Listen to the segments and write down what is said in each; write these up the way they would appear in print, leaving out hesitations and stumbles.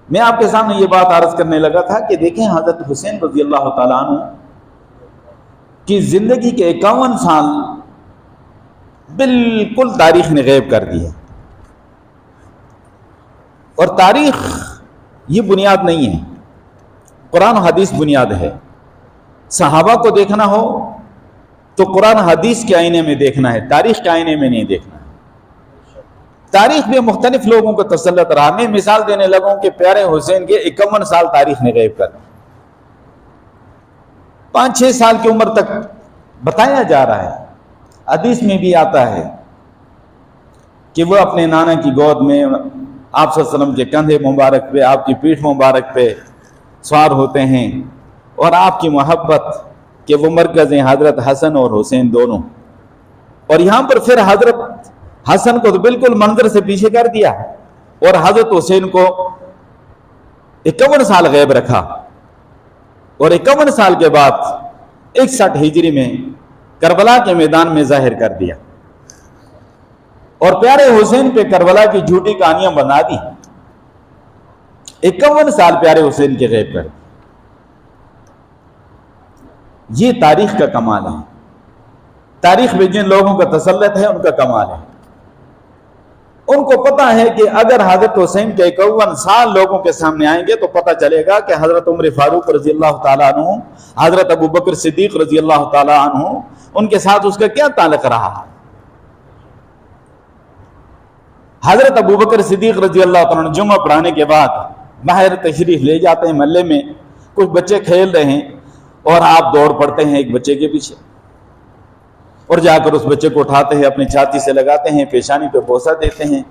मैं आपके सामने ये बात अर्ज करने लगा था कि देखें हजरत हुसैन रजी अल्लाह ताला अन्हु की जिंदगी के 51 साल बिल्कुल तारीख ने गैब कर दी है। और तारीख ये बुनियाद नहीं है, कुरान हदीस बुनियाद है। सहाबा को देखना हो तो कुरान हदीस के आईने में देखना है, तारीख के आईने में नहीं देखना है। तारीख में मुख्तलिफ लोगों को तसल्लत रहा। मैं मिसाल देने लगूं कि प्यारे हुसैन के 51 साल तारीख ने गैब कर दी। 5-6 साल की उम्र तक बताया जा रहा है, हदीस में भी आता है कि वह अपने नाना की गोद में आप सल्लल्लाहु अलैहि वसल्लम के कंधे मुबारक पे, आपकी पीठ मुबारक पे सवार होते हैं और आपकी मोहब्बत कि वो मरकज़ हैं हजरत हसन और हुसैन दोनों। और यहाँ पर फिर हजरत हसन को तो बिल्कुल मंजर से पीछे कर दिया और हजरत हुसैन को 51 साल गैब रखा। और 51 साल के बाद 61 हिजरी में करबला के मैदान में जाहिर कर दिया और प्यारे हुसैन पे करबला की झूठी कहानियां बना दी। 51 साल प्यारे हुसैन के गैब कर। ये तारीख का कमाल है। तारीख में जिन लोगों का तसल्लुत है उनका कमाल है। उनको पता है कि अगर हजरत हुसैन के 51 साल लोगों के सामने आएंगे तो पता चलेगा कि हजरत उमर फारूक रजी अल्लाह ताला अन्हु, हजरत अबू बकर सिद्दीक रजी अल्लाह ताला अन्हु, उनके साथ उसका क्या ताल्लुक रहा। हजरत अबू बकर सिद्दीक रजी अल्लाह ताला अन्हु जुम्मा पढ़ाने के बाद बाहर तशरीफ ले जाते हैं, महल्ले में कुछ बच्चे खेल रहे हैं और आप दौड़ पड़ते हैं एक बच्चे के पीछे और जाकर उस बच्चे को उठाते हैं, अपनी छाती से लगाते हैं, पेशानी पे बोसा देते हैं।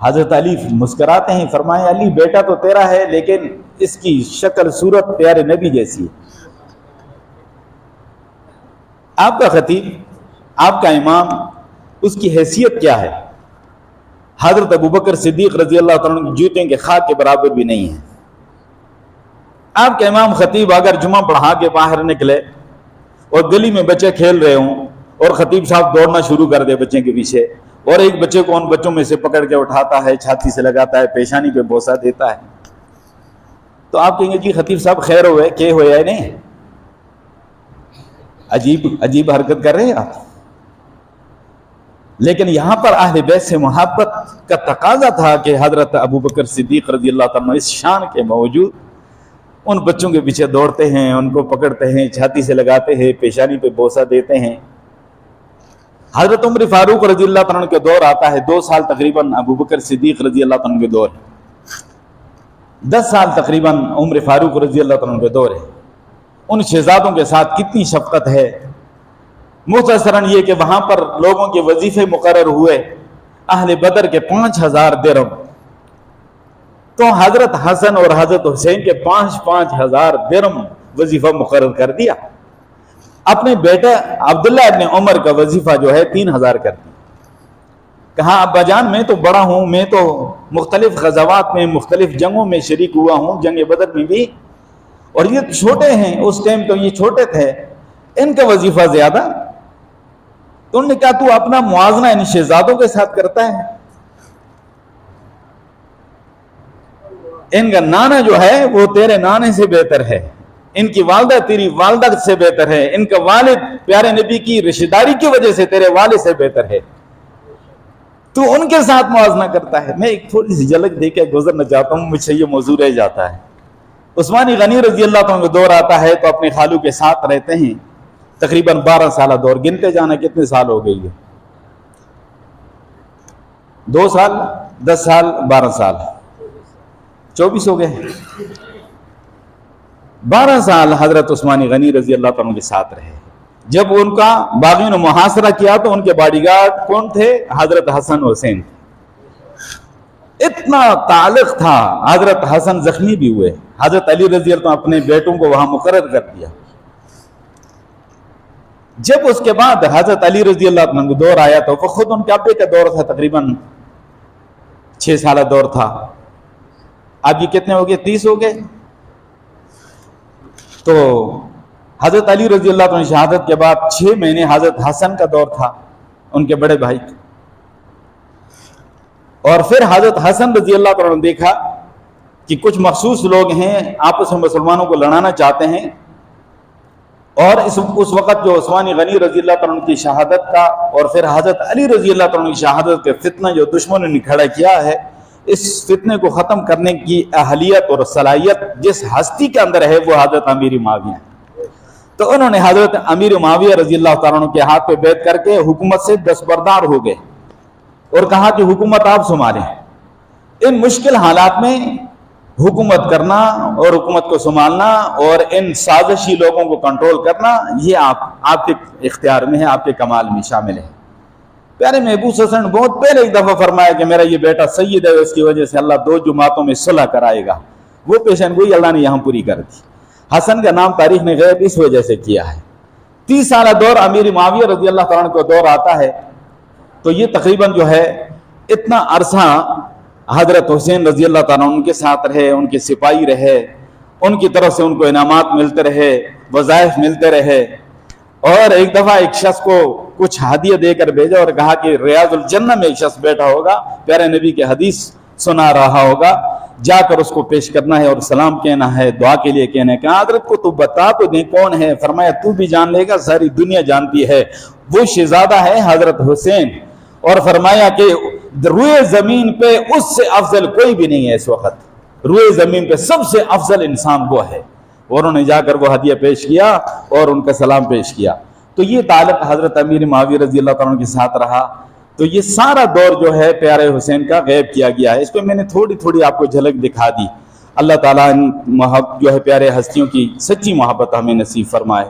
हजरत अली मुस्कुराते हैं, फरमाया अली बेटा तो तेरा है लेकिन इसकी शक्ल सूरत प्यारे नबी जैसी है। आपका खतीब, आपका इमाम, उसकी हैसियत क्या है? हजरत अबू बकर सिद्दीक रजी अल्लाह तआला अन्हु जूते के खाक के बराबर भी नहीं है। आपके इमाम खतीब अगर जुमा पढ़ा के बाहर निकले और गली में बच्चे खेल रहे हों और खतीब साहब दौड़ना शुरू कर दे बच्चे के पीछे और एक बच्चे को उन बच्चों में से पकड़ के उठाता है, छाती से लगाता है, पेशानी पे बोसा देता है, तो आप कहेंगे जी खतीब साहब खैर हुए के हुए है नहीं, अजीब अजीब हरकत कर रहे हैं आप। लेकिन यहां पर अहले बैत से मोहब्बत का तकाजा था कि हजरत अबू बकर सिद्दीक रजी अल्लाह तआला इस शान के बावजूद उन बच्चों के पीछे दौड़ते हैं, उनको पकड़ते हैं, छाती से लगाते हैं, पेशानी पे बोसा देते हैं। हजरत उमर फारूक रजी अल्लाह तआला के दौर आता है, 2 साल तकरीबन अबू बकर सिद्दीक रजी अल्लाह तआला के दौर है, 10 साल तकरीबन उमर फारूक रजी अल्लाह तआला के दौर है। उन शहजादों के साथ कितनी शफकत है। मुख्तसरन ये कि वहां पर लोगों के वजीफे मुकर्रर हुए, अहले बदर के 5000 दिरहम, तो हजरत हसन और हजरत हुसैन के 5-5 हजार दिरहम वजीफा मुकर्रर कर दिया। अपने बेटे अब्दुल्ला इब्न उमर का वजीफा जो है 3000 कर दिया। कहा अब्बाजान मैं तो बड़ा हूं, मैं तो मुख्तलिफ गज़वात में मुख्तलिफ जंगों में शरीक हुआ हूं, जंग बदर में भी, और ये छोटे हैं, उस टाइम तो ये छोटे थे, इनका वजीफा ज्यादा। तो उन्होंने कहा तू अपना मुआवजा इन शहजादों के साथ करता है, इनका नाना जो है वो तेरे नाने से बेहतर है, इनकी वालदा तेरी वालदा से बेहतर है, इनका वालिद प्यारे नबी की रिश्तेदारी की वजह से तेरे वालिद से बेहतर है, तू उनके साथ मुआवजा करता है। मैं एक थोड़ी सी झलक देकर गुजरना चाहता हूं, मुझसे ये मौजूद रह जाता है। उस्मानी गनी रजी अल्लाह तआला का दौर आता है तो अपने खालू के साथ रहते हैं, तकरीबन 12 साल दौर, गिनते जाना कितने साल हो गई है, 2 साल, 10 साल, 12 साल, 24 हो गए। 12 साल हजरत उस्मानी गनी रजी अल्लाह तआला के साथ रहे। जब उनका बागियों ने मुहासरा किया तो उनके बॉडीगार्ड कौन थे? हजरत हसन हुसैन थे। इतना ताल्लुक था, हजरत हसन जख्मी भी हुए, हजरत अली रजी अल्लाह तआला अपने बेटों को वहां मुकर्रर कर दिया। जब उसके बाद हजरत अली रजी अल्लाह तआला का दौर आया तो वो खुद उनके अब्बे का दौर था, तकरीबन 6 साल दौर था। अब ये कितने हो गए? 30 हो गए। तो हजरत अली रजी अल्लाह तआला शहादत के बाद 6 महीने हजरत हसन का दौर था, उनके बड़े भाई। और फिर हजरत हसन रजी अल्लाह तआला ने देखा कि कुछ मखसूस लोग हैं आपस में मुसलमानों को लड़ाना चाहते हैं, और उस वक़्त जो उस्मानी गनी रज़ी अल्लाह तआला अन्हु की शहादत का और फिर हज़रत अली रज़ी अल्लाह तआला अन्हु की शहादत के फितना जो दुश्मनों ने खड़ा किया है, इस फितने को ख़त्म करने की अहलियत और सलाहियत जिस हस्ती के अंदर है वो हज़रत अमीर मुआविया है। तो उन्होंने हज़रत अमीर मुआविया रज़ी अल्लाह तआला अन्हु के हाथ पे बैठ करके हुकूमत से दस्तबरदार हो गए और कहा कि हुकूमत आप संभालें। इन मुश्किल हालात में हुकूमत करना और हुकूमत को संभालना और इन साजिशी लोगों को कंट्रोल करना, ये आपके इख्तियार में है, आपके कमाल में शामिल है। प्यारे महबूब सल्लल्लाहु अलैहि वसल्लम बहुत पहले एक दफ़ा फरमाया कि मेरा ये बेटा सैयद है, उसकी वजह से अल्लाह 2 जुमातों में सुलह कराएगा। वो पेशन गोई अल्लाह ने यहाँ पूरी कर दी। हसन का नाम तारीख ने गैब इस वजह से किया है। 30 साल दौर अमीर मुआविया रज़ी अल्लाह तआला को दौर आता है, तो ये तकरीबन जो है इतना अरसा हज़रत हुसैन रज़ी अल्लाह तआला उनके साथ रहे, उनके सिपाही रहे, उनकी तरफ से उनको इनामात मिलते रहे, वज़ाइफ मिलते रहे। और एक दफ़ा एक शख्स को कुछ हदिया देकर भेजा और कहा कि रियाजुल जन्नह में एक शख्स बैठा होगा, प्यारे नबी के हदीस सुना रहा होगा, जाकर उसको पेश करना है और सलाम कहना है, दुआ के लिए कहना है। कहा हज़रत को तो बता तो दे कौन है। फरमाया तू भी जान लेगा, सारी दुनिया जानती है, वो शहजादा है हज़रत हुसैन। और फरमाया कि रुए जमीन पे उससे अफजल कोई भी नहीं है इस वक्त, रुए जमीन पे सबसे अफजल इंसान वो है। और उन्होंने जाकर वो हदिया पेश किया और उनका सलाम पेश किया। तो ये ताल्लुक हज़रत अमीर मुआविया रज़ी अल्लाह तआला के साथ रहा। तो ये सारा दौर जो है प्यारे हुसैन का गैब किया गया है। इसको मैंने थोड़ी थोड़ी आपको झलक दिखा दी। अल्लाह ताला जो है प्यारे हस्तियों की सच्ची मोहब्बत हमें नसीब फरमाए।